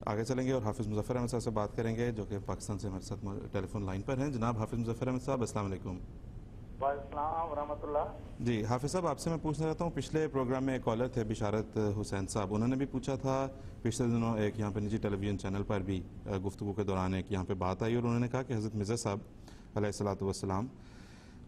آگے چلیں گے اور حافظ مظفر احمد صاحب سے بات کریں گے جو کہ پاکستان سے ہمارے ساتھ ٹیلی فون لائن پر ہیں. جناب حافظ مظفر احمد صاحب السلام علیکم. وعلیکم السلام ورحمۃ اللہ. جی حافظ صاحب آپ سے میں پوچھنا چاہتا ہوں، پچھلے پروگرام میں ایک کالر تھے بشارت حسین صاحب، انہوں نے بھی پوچھا تھا پچھلے دنوں ایک یہاں پہ نجی ٹیلی ویژن چینل پر بھی گفتگو کے دوران ایک یہاں پہ بات آئی اور انہوں نے کہا کہ حضرت مرزا صاحب علیہ الصلوۃ والسلام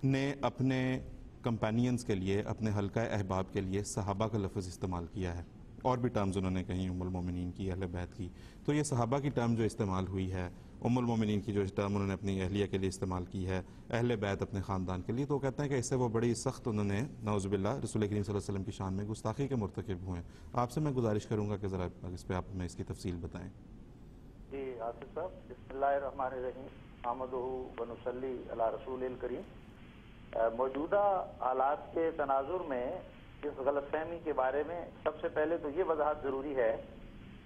نے اپنے کمپینینز کے لیے، اپنے حلقہ احباب کے لیے صحابہ کا لفظ استعمال کیا ہے، اور بھی ٹرمز انہوں نے کہیں ام المومنین کی، اہل بیت کی. تو یہ صحابہ کی ٹرم جو استعمال ہوئی ہے، ام المومنین کی جو ٹرم انہوں نے اپنی اہلیہ کے لیے استعمال کی ہے، اہل بیت اپنے خاندان کے لیے، تو وہ کہتے ہیں کہ اس سے وہ بڑی سخت انہوں نے نعوذ باللہ رسول کریم صلی اللہ علیہ وسلم کی شان میں گستاخی کے مرتکب ہوئے ہیں. آپ سے میں گزارش کروں گا کہ ذرا اس پہ آپ ہمیں اس کی تفصیل بتائیں. جی آصف صاحب، بسم اللہ الرحمن الرحیم، نحمدہ و نصلی علی رسول الکریم. موجودہ حالات کے تناظر میں اس غلط فہمی کے بارے میں سب سے پہلے تو یہ وضاحت ضروری ہے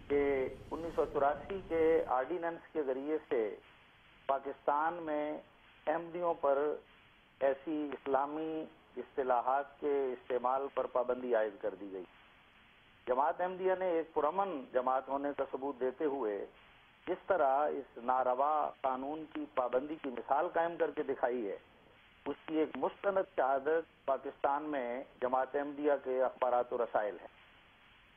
کہ 1984 کے آرڈیننس کے ذریعے سے پاکستان میں احمدیوں پر ایسی اسلامی اصطلاحات کے استعمال پر پابندی عائد کر دی گئی. جماعت احمدیہ نے ایک پرامن جماعت ہونے کا ثبوت دیتے ہوئے جس طرح اس ناروا قانون کی پابندی کی مثال قائم کر کے دکھائی ہے، اس کی ایک مستند شہادت پاکستان میں جماعت احمدیہ کے اخبارات و رسائل ہے.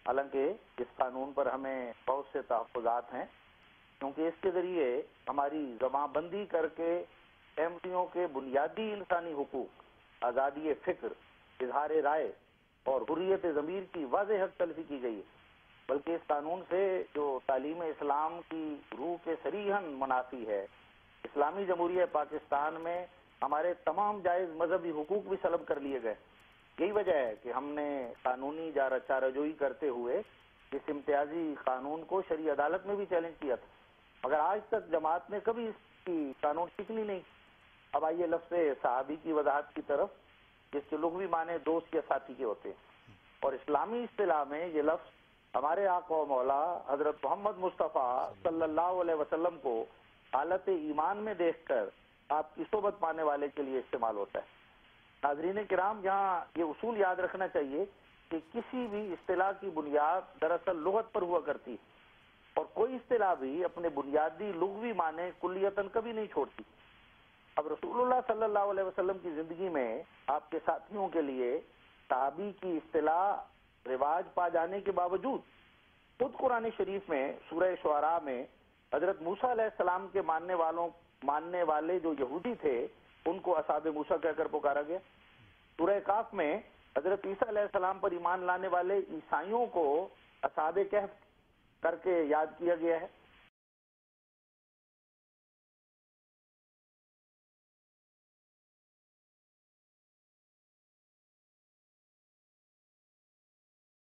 حالانکہ اس قانون پر ہمیں بہت سے تحفظات ہیں، کیونکہ اس کے ذریعے ہماری زبان بندی کر کے احمدیوں کے بنیادی انسانی حقوق، آزادی فکر، اظہار رائے اور حریت ضمیر کی واضح حق تلفی کی گئی ہے. بلکہ اس قانون سے جو تعلیم اسلام کی روح کے صریحاً منافی ہے، اسلامی جمہوریہ پاکستان میں ہمارے تمام جائز مذہبی حقوق بھی سلب کر لیے گئے. یہی وجہ ہے کہ ہم نے قانونی چارجوئی کرتے ہوئے اس امتیازی قانون کو شرعی عدالت میں بھی چیلنج کیا تھا، مگر آج تک جماعت نے کبھی اس کی قانون شکنی نہیں. اب آئیے لفظ صحابی کی وضاحت کی طرف، جس کے لغوی معنی دوست یا ساتھی کے ہوتے ہیں، اور اسلامی اصطلاح میں یہ لفظ ہمارے آقا و مولا حضرت محمد مصطفیٰ صلی اللہ علیہ وسلم کو حالت ایمان میں دیکھ کر آپ کی صحبت پانے والے کے لیے استعمال ہوتا ہے. ناظرین کرام، یہاں یہ اصول یاد رکھنا چاہیے کہ کسی بھی اصطلاح کی بنیاد دراصل لغت پر ہوا کرتی ہے، اور کوئی اصطلاح بھی اپنے بنیادی لغوی معنی کلیتاً کبھی نہیں چھوڑتی. اب رسول اللہ صلی اللہ علیہ وسلم کی زندگی میں آپ کے ساتھیوں کے لیے صحابی کی اصطلاح رواج پا جانے کے باوجود خود قرآن شریف میں سورہ شعراء میں حضرت موسیٰ علیہ السلام کے ماننے والے جو یہودی تھے ان کو اصحاب موسیٰ کہہ کر پکارا گیا. سورہ کاف میں حضرت عیسیٰ علیہ السلام پر ایمان لانے والے عیسائیوں کو اصحاب کہف کر کے یاد کیا گیا ہے.